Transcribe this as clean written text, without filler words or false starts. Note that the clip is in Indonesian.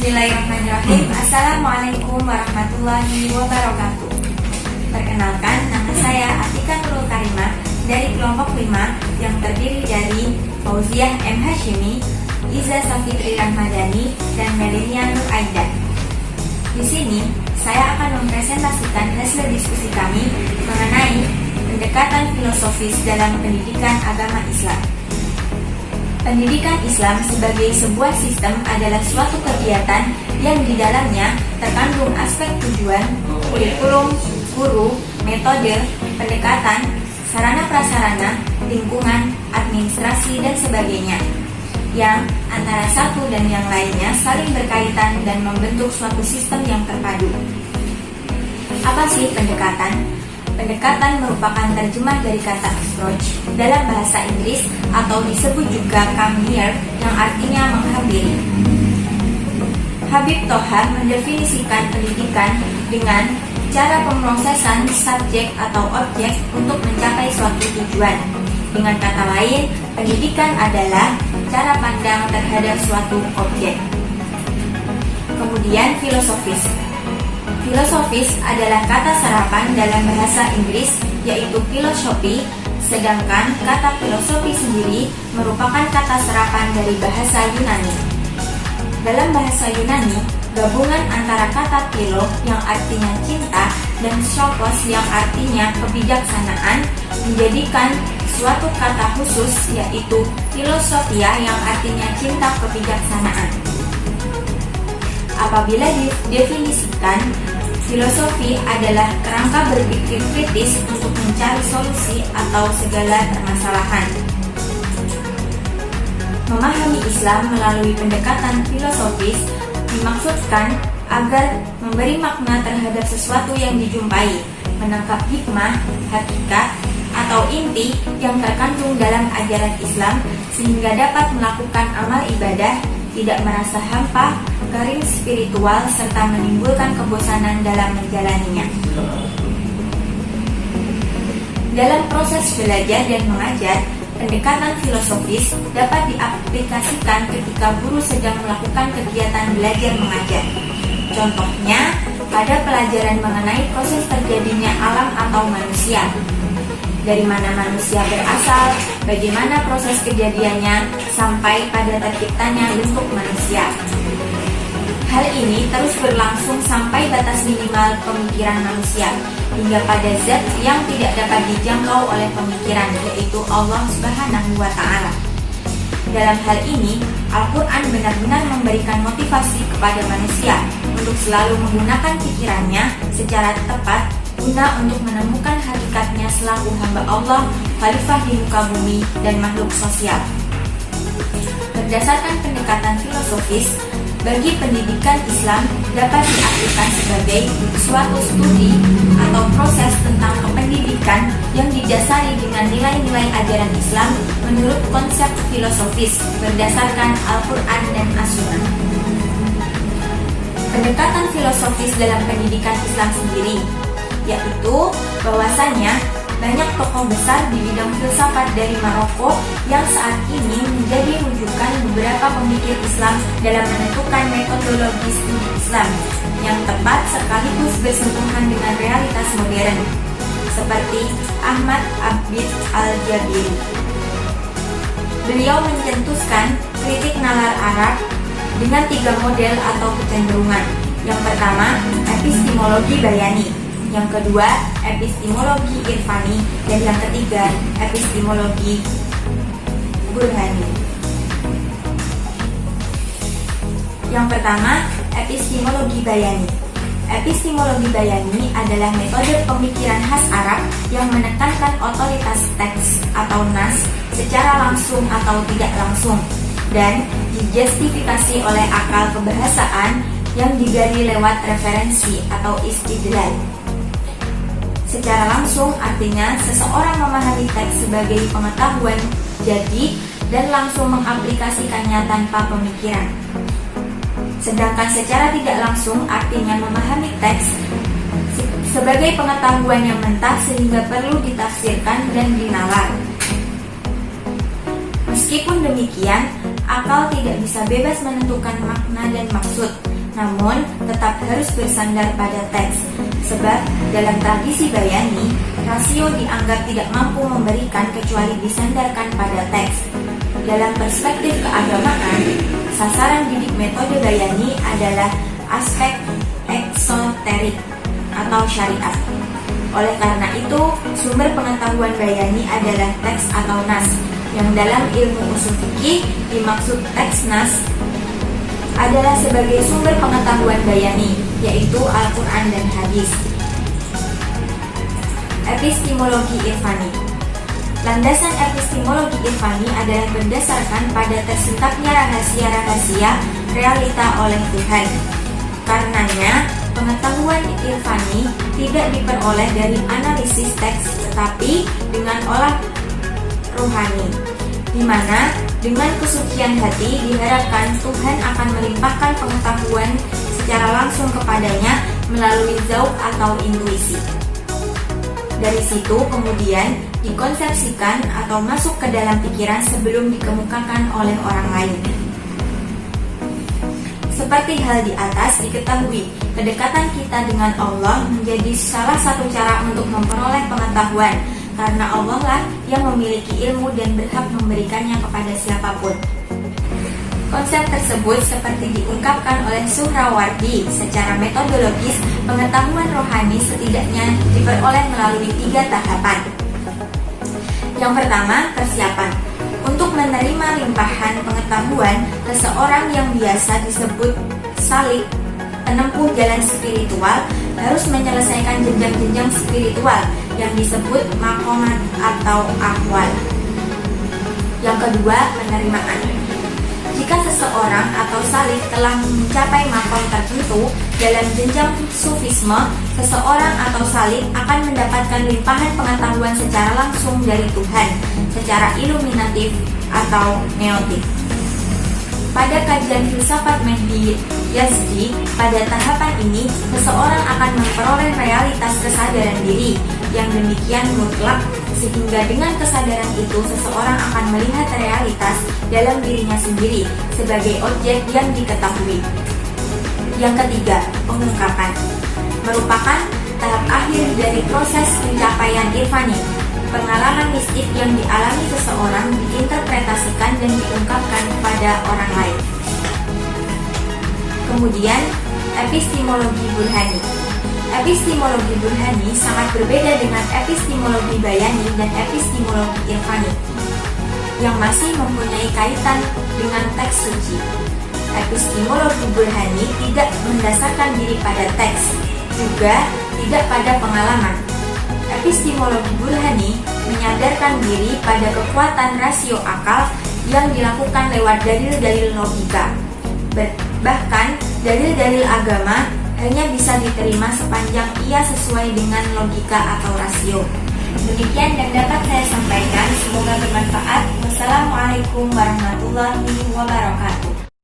Bismillahirrahmanirrahim. Assalamualaikum warahmatullahi wabarakatuh. Perkenalkan, nama saya Atika Nurul Karimah dari kelompok 5 yang terdiri dari Fauziah M. Hashimi, Iza Safitri Rahmadani, dan Melenia Nur Aida. Di sini, saya akan mempresentasikan hasil diskusi kami mengenai pendekatan filosofis dalam pendidikan agama Islam. Pendidikan Islam sebagai sebuah sistem adalah suatu kegiatan yang di dalamnya terkandung aspek tujuan, kurikulum, guru, metode, pendekatan, sarana prasarana, lingkungan, administrasi, dan sebagainya, yang antara satu dan yang lainnya saling berkaitan dan membentuk suatu sistem yang terpadu. Apa sih pendekatan? Pendekatan merupakan terjemah dari kata approach dalam bahasa Inggris atau disebut juga come near yang artinya menghampiri. Habib Thoha mendefinisikan pendidikan dengan cara pemrosesan subjek atau objek untuk mencapai suatu tujuan. Dengan kata lain, pendidikan adalah cara pandang terhadap suatu objek. Kemudian filosofis. Filosofis adalah kata serapan dalam bahasa Inggris, yaitu philosophy, sedangkan kata filosofi sendiri merupakan kata serapan dari bahasa Yunani. Dalam bahasa Yunani, gabungan antara kata philo yang artinya cinta dan sophos yang artinya kebijaksanaan menjadikan suatu kata khusus, yaitu philosophia yang artinya cinta kebijaksanaan. Apabila didefinisikan, filosofi adalah kerangka berpikir kritis untuk mencari solusi atau segala permasalahan. Memahami Islam melalui pendekatan filosofis dimaksudkan agar memberi makna terhadap sesuatu yang dijumpai, menangkap hikmah, hakikat, atau inti yang terkandung dalam ajaran Islam sehingga dapat melakukan amal ibadah, tidak merasa hampa, garing spiritual, serta menimbulkan kebosanan dalam menjalaninya. Dalam proses belajar dan mengajar, pendekatan filosofis dapat diaplikasikan ketika guru sedang melakukan kegiatan belajar mengajar. Contohnya, pada pelajaran mengenai proses terjadinya alam atau manusia. Dari mana manusia berasal, bagaimana proses kejadiannya, sampai pada terciptanya bentuk manusia. Hal ini terus berlangsung sampai batas minimal pemikiran manusia, hingga pada zat yang tidak dapat dijangkau oleh pemikiran, yaitu Allah Subhanahu wa Ta'ala. Dalam hal ini, Al-Quran benar-benar memberikan motivasi kepada manusia untuk selalu menggunakan pikirannya secara tepat guna untuk menemukan hakikatnya selaku hamba Allah, khalifah di muka bumi, dan makhluk sosial. Berdasarkan pendekatan filosofis, bagi pendidikan Islam dapat diartikan sebagai suatu studi atau proses tentang kependidikan yang didasari dengan nilai-nilai ajaran Islam menurut konsep filosofis berdasarkan Al-Quran dan As-Sunnah. Pendekatan filosofis dalam pendidikan Islam sendiri, yaitu bahwasanya banyak tokoh besar di bidang filsafat dari Maroko yang saat ini menjadi rujukan beberapa pemikir Islam dalam menentukan metodologi studi Islam yang tepat sekaligus bersentuhan dengan realitas modern, seperti Ahmad Abid Al-Jabiri. Beliau mencetuskan kritik nalar Arab dengan 3 model atau kecenderungan. Yang pertama, epistemologi bayani. Yang kedua, epistemologi irfani, dan yang ketiga, epistemologi burhani. Yang pertama, epistemologi bayani. Epistemologi bayani adalah metode pemikiran khas Arab yang menekankan otoritas teks atau nas secara langsung atau tidak langsung dan dijustifikasi oleh akal kebahasaan yang digali lewat referensi atau istidlal. Secara langsung artinya seseorang memahami teks sebagai pengetahuan jadi dan langsung mengaplikasikannya tanpa pemikiran. Sedangkan secara tidak langsung artinya memahami teks sebagai pengetahuan yang mentah sehingga perlu ditafsirkan dan dinalar. Meskipun demikian, akal tidak bisa bebas menentukan makna dan maksud, namun tetap harus bersandar pada teks. Sebab dalam tradisi Bayani, rasio dianggap tidak mampu memberikan kecuali disandarkan pada teks. Dalam perspektif keagamaan, sasaran didik metode Bayani adalah aspek eksoterik atau syariat. Oleh karena itu, sumber pengetahuan Bayani adalah teks atau nas, yang dalam ilmu usul fikih dimaksud teks nas adalah sebagai sumber pengetahuan Bayani, yaitu Al-Quran dan hadis. Epistemologi Irfani. Landasan epistemologi Irfani adalah berdasarkan pada tersingkapnya rahasia-rahasia realita oleh Tuhan. Karenanya, pengetahuan Irfani tidak diperoleh dari analisis teks, tetapi dengan olah rohani, di mana dengan kesucian hati diharapkan Tuhan akan melimpahkan pengetahuan secara langsung kepadanya melalui zauq atau intuisi. Dari situ kemudian dikonsepsikan atau masuk ke dalam pikiran sebelum dikemukakan oleh orang lain. Seperti hal di atas diketahui, kedekatan kita dengan Allah menjadi salah satu cara untuk memperoleh pengetahuan, karena Allah lah yang memiliki ilmu dan berhak memberikannya kepada siapapun. Konsep tersebut seperti diungkapkan oleh Suhrawardi secara metodologis, pengetahuan rohani setidaknya diperoleh melalui 3 tahapan. Yang pertama, persiapan. Untuk menerima limpahan pengetahuan, seseorang yang biasa disebut salik, penempuh jalan spiritual, harus menyelesaikan jenjang-jenjang spiritual yang disebut maqamat atau ahwal. Yang kedua, penerimaan. Jika seseorang atau salik telah mencapai maqam tertentu dalam jenjang sufisme, seseorang atau salik akan mendapatkan limpahan pengetahuan secara langsung dari Tuhan, secara iluminatif atau neotik. Pada kajian filsafat Mehdi Yazdi, pada tahapan ini, seseorang akan memperoleh realitas kesadaran diri yang demikian mutlak, sehingga dengan kesadaran itu seseorang akan melihat realitas dalam dirinya sendiri sebagai objek yang diketahui. Yang ketiga, pengungkapan merupakan tahap akhir dari proses pencapaian irfani. Pengalaman mistik yang dialami seseorang diinterpretasikan dan diungkapkan kepada orang lain. Kemudian, epistemologi burhani. Epistemologi burhani sangat berbeda dengan epistemologi bayani dan epistemologi irfani, yang masih mempunyai kaitan dengan teks suci. Epistemologi burhani tidak mendasarkan diri pada teks, juga tidak pada pengalaman. Epistemologi burhani menyadarkan diri pada kekuatan rasio akal yang dilakukan lewat dalil-dalil logika. Bahkan, dalil-dalil agama hanya bisa diterima sepanjang ia sesuai dengan logika atau rasio. Demikian yang dapat saya sampaikan, semoga bermanfaat. Wassalamualaikum warahmatullahi wabarakatuh.